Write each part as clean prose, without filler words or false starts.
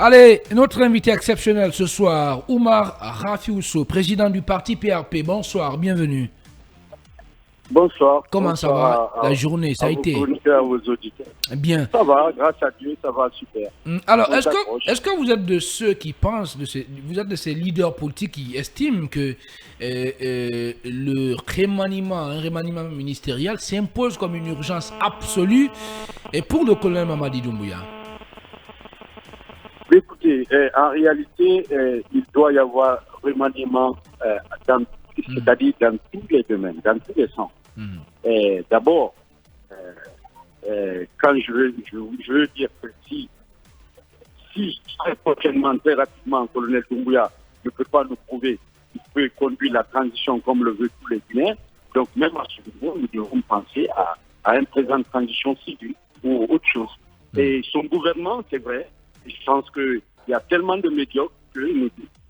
Allez, notre invité exceptionnel ce soir, Oumar Rafiousso, président du parti PRP. Bonsoir, bienvenue. Bonsoir. Comment ça va la journée? Ça a été? À vos auditeurs. Bien. Ça va, grâce à Dieu, ça va super. Alors, est-ce que vous êtes de ceux qui pensent, vous êtes de ces leaders politiques qui estiment que le un remaniement ministériel s'impose comme une urgence absolue et pour le colonel Mamadi Doumbouya? Écoutez, en réalité, il doit y avoir remaniement c'est-à-dire dans tous les domaines, dans tous les sens. D'abord, quand je veux dire que si très prochainement, très rapidement, le colonel Doumbouya ne peut pas nous prouver qu'il peut conduire la transition comme le veut tous les Guinéens, donc même à ce niveau, nous devons penser à un président de transition civile ou autre chose. Et son gouvernement, c'est vrai, je pense qu'il y a tellement de médiocres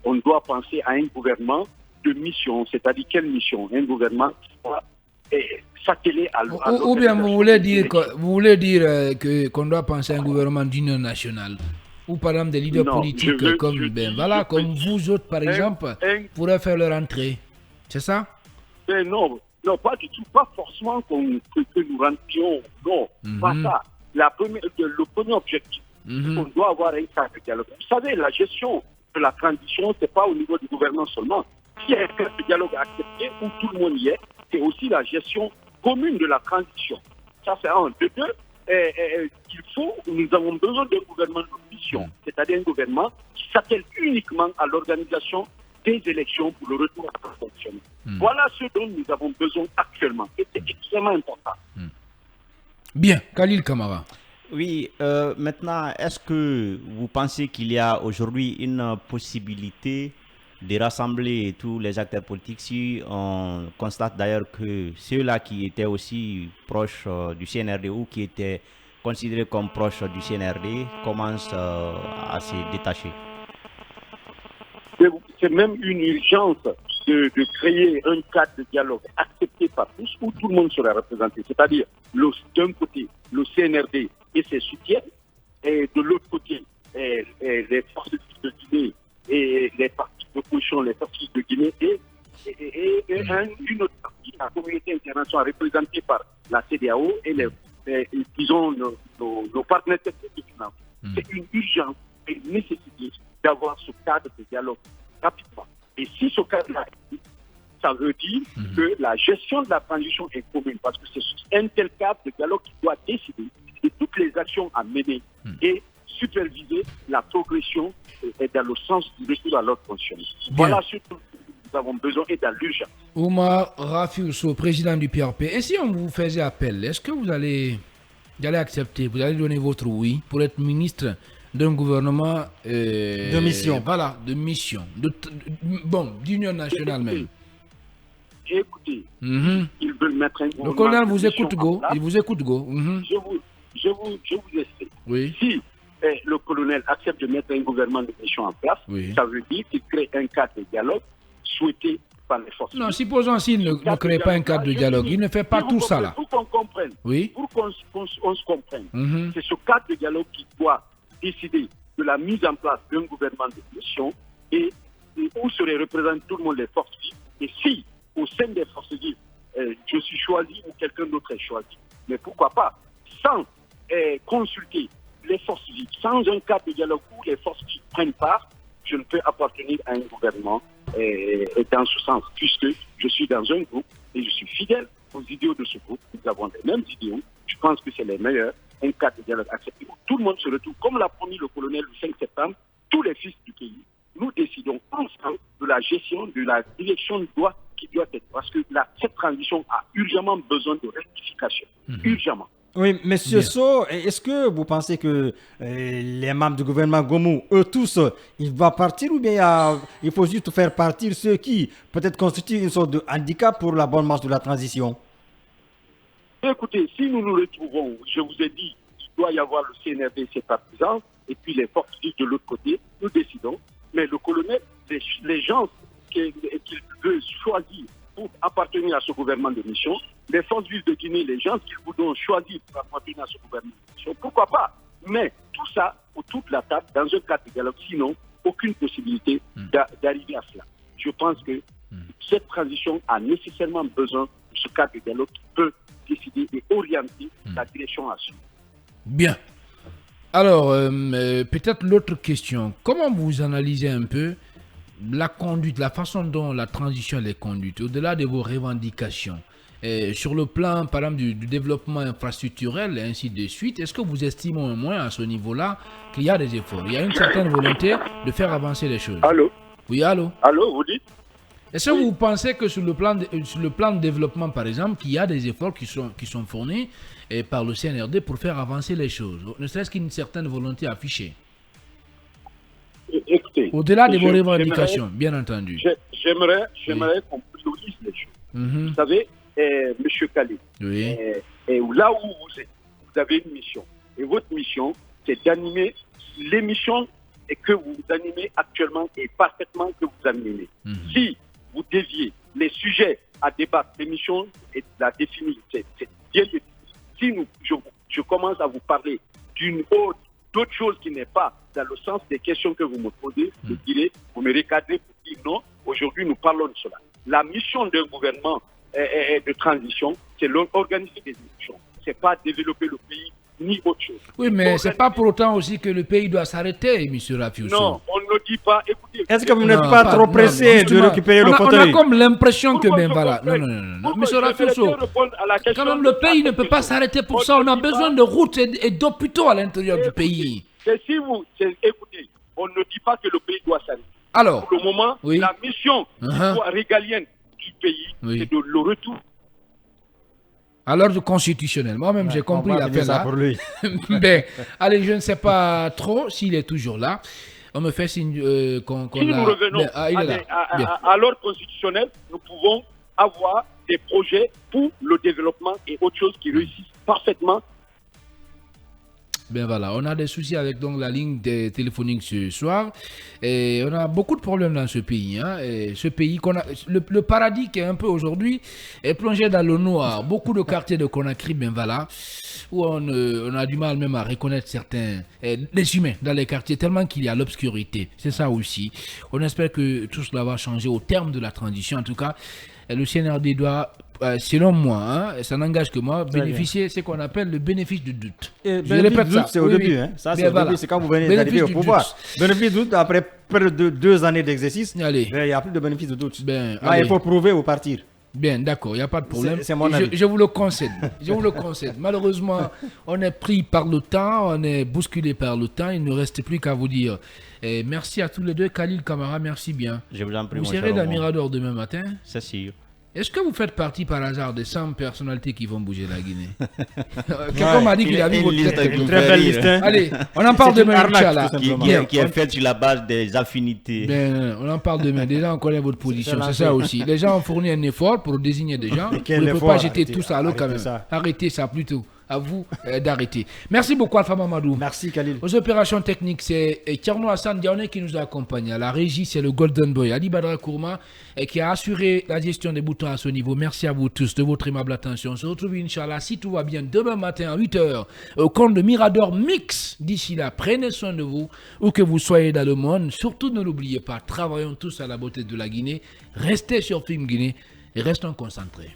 qu'on doit penser à un gouvernement de mission, c'est-à-dire quelle mission? Un gouvernement qui soit s'atteler à ou bien vous voulez dire qu'on doit penser à un gouvernement d'union nationale, ou par exemple des leaders politiques comme vous autres par exemple pourraient faire leur entrée, c'est ça? Non, pas du tout, pas forcément que nous rentrions, non, pas ça. Le premier objectif, on doit avoir un cadre de dialogue. Vous savez, la gestion de la transition, c'est pas au niveau du gouvernement seulement. S'il y a un cadre de dialogue accepté où tout le monde y est, c'est aussi la gestion commune de la transition. Ça, c'est un. De deux, nous avons besoin d'un gouvernement de mission, c'est-à-dire un gouvernement qui s'attelle uniquement à l'organisation des élections pour le retour à la fonction. Voilà ce dont nous avons besoin actuellement. Et c'est extrêmement important. Bien, Khalil Kamara. Oui, maintenant, est-ce que vous pensez qu'il y a aujourd'hui une possibilité de rassembler tous les acteurs politiques si on constate d'ailleurs que ceux-là qui étaient aussi proches du CNRD ou qui étaient considérés comme proches du CNRD commencent à se détacher? C'est même une urgence de créer un cadre de dialogue accepté par tous où tout le monde sera représenté. C'est-à-dire, d'un côté, le CNRD et ses soutiens, et de l'autre côté, les forces de Guinée et les partis d'opposition, les forces de Guinée et une autre partie, la communauté internationale représentée par la CEDEAO et disons nos partenaires techniques et financiers. C'est une urgence et une nécessité d'avoir ce cadre de dialogue rapidement. Et si ce cadre-là existe, ça veut dire que la gestion de la transition est commune, parce que c'est un tel cadre de dialogue qui doit décider de toutes les actions à mener et superviser la progression et dans le sens du retour à l'ordre constitutionnel. Voilà ce dont nous avons besoin et dans l'urgence. Oumar Rafiousso, président du PRP. Et si on vous faisait appel, est-ce que vous allez accepter, vous allez donner votre oui pour être ministre d'un gouvernement de mission? Voilà, de mission. D'union nationale même. Écoutez, ils veulent mettre un gouvernement. Le colonel vous écoute, go. Il vous écoute, go. Je vous explique. Oui. Si le colonel accepte de mettre un gouvernement de mission en place, ça veut dire qu'il crée un cadre de dialogue souhaité par les forces. Non, supposons s'il ne crée pas un cadre de dialogue, il ne fait pas tout ça là. Pour qu'on comprenne, pour qu'on se comprenne, c'est ce cadre de dialogue qui doit décider de la mise en place d'un gouvernement de mission et où seraient représentées tout le monde les forces vives. Et si, au sein des forces vives, je suis choisi ou quelqu'un d'autre est choisi, mais pourquoi pas, sans consulter les forces vives, sans un cadre de dialogue où les forces vives prennent part, je ne peux appartenir à un gouvernement dans ce sens, puisque je suis dans un groupe et je suis fidèle aux idéaux de ce groupe. Nous avons les mêmes idéaux. Je pense que c'est les meilleurs. Un cadre de dialogue accepté. Tout le monde se retrouve, comme l'a promis le colonel le 5 septembre, tous les fils du pays. Nous décidons ensemble de la gestion, de la direction qui doit être. Parce que cette transition a urgemment besoin de rectification. Urgemment. Oui, monsieur So, est-ce que vous pensez que les membres du gouvernement Gomu, eux tous, ils vont partir ou bien il faut juste faire partir ceux qui peut-être constituent une sorte de handicap pour la bonne marche de la transition? Écoutez, si nous nous retrouvons, je vous ai dit, il doit y avoir le CNRD et ses partisans, et puis les forces vives de l'autre côté, nous décidons. Mais le colonel, les gens qu'il veut choisir pour appartenir à ce gouvernement de mission, les forces vives de Guinée, les gens qu'ils voudront choisir pour appartenir à ce gouvernement de mission, pourquoi pas? Mais tout ça, toute la table dans un cadre de dialogue. Sinon, aucune possibilité d'arriver à cela. Je pense que cette transition a nécessairement besoin de ce cadre de dialogue qui peut décider et orienter la direction à suivre. Bien. Alors, peut-être l'autre question. Comment vous analysez un peu la conduite, la façon dont la transition est conduite, au-delà de vos revendications, sur le plan, par exemple, du développement infrastructurel et ainsi de suite, est-ce que vous estimez au moins à ce niveau-là qu'il y a des efforts? Il y a une certaine volonté de faire avancer les choses. Allô? Oui, allô? Allô, vous dites? Est-ce que vous pensez que sur le plan de développement, par exemple, qu'il y a des efforts qui sont fournis par le CNRD pour faire avancer les choses, ne serait-ce qu'une certaine volonté affichée? Écoutez, au-delà de vos revendications, bien entendu. J'aimerais qu'on priorise les choses. Vous savez, M. Khalid, là où vous êtes, vous avez une mission. Et votre mission, c'est d'animer l'émission et que vous animez actuellement et parfaitement que vous animez. Si vous déviez les sujets à débattre, l'émission est la définie, c'est bien défini. Si je commence à vous parler d'autre chose qui n'est pas dans le sens des questions que vous me posez, vous me recadrez pour dire non, aujourd'hui nous parlons de cela. La mission d'un gouvernement de transition, c'est d'organiser des élections. Ce n'est pas développer le pays ni autre chose. Oui, mais ce n'est pas pour autant aussi que le pays doit s'arrêter, M. Rafiousso. Non, on ne dit pas. Écoutez, est-ce que vous n'êtes pas trop pressé de récupérer le fauteuil? On a comme l'impression que, ben voilà. Non. M. Rafiousso, quand même, le pays ne peut pas s'arrêter pour ça. On a besoin de routes et d'hôpitaux à l'intérieur du pays. Écoutez, on ne dit pas que le pays doit s'arrêter. Alors, pour le moment, la mission régalienne du pays, c'est de le retour. À l'ordre constitutionnel. Moi-même, j'ai compris l'affaire là. Ben, allez, je ne sais pas trop s'il est toujours là. On me fait signe qu'on si nous revenons à l'ordre constitutionnel, nous pouvons avoir des projets pour le développement et autre chose qui réussissent parfaitement. Ben voilà, on a des soucis avec donc la ligne téléphonique ce soir et on a beaucoup de problèmes dans ce pays. Et ce pays, le paradis qui est un peu aujourd'hui est plongé dans le noir. Beaucoup de quartiers de Conakry, ben voilà, où on a du mal même à reconnaître certains les humains dans les quartiers tellement qu'il y a l'obscurité. C'est ça aussi. On espère que tout cela va changer au terme de la transition. En tout cas, le CNRD doit, selon moi, ça n'engage que moi, bénéficier de ce qu'on appelle le bénéfice du doute. Je répète ça. C'est au début. Ça, c'est au début. C'est quand vous venez d'arriver au pouvoir. Bénéfice du doute, après près de 2 années d'exercice, il n'y a plus de bénéfice de doute. Il faut prouver ou partir. Bien, d'accord, il n'y a pas de problème. C'est mon avis. Je vous le concède. Malheureusement, on est pris par le temps, on est bousculé par le temps. Il ne reste plus qu'à vous dire merci à tous les deux. Khalil Camara, merci bien. Je vous en prie, vous serez dans Mirador demain matin? C'est sûr. Est-ce que vous faites partie par hasard des 100 personnalités qui vont bouger la Guinée? Quelqu'un m'a dit qu'il a vu votre tête. Une très belle liste. Allez, on en parle demain, Inch'Allah. Qui est faite sur la base des affinités. Ben, on en parle demain. Déjà, on connaît votre position. C'est ça aussi. Les gens ont fourni un effort pour désigner des gens. Vous ne pouvez pas jeter tout ça à l'eau quand même. Arrêtez ça plutôt. À vous d'arrêter. Merci beaucoup Alpha Mamadou. Merci Khalil. Aux opérations techniques, c'est Tierno Hassan Diané qui nous a accompagnés. À la régie, c'est le Golden Boy Ali Badra Kourma qui a assuré la gestion des boutons à ce niveau. Merci à vous tous de votre aimable attention. On se retrouve Inch'Allah, si tout va bien, demain matin à 8h au compte de Mirador Mix. D'ici là, prenez soin de vous, où que vous soyez dans le monde. Surtout ne l'oubliez pas, travaillons tous à la beauté de la Guinée. Restez sur Film Guinée et restons concentrés.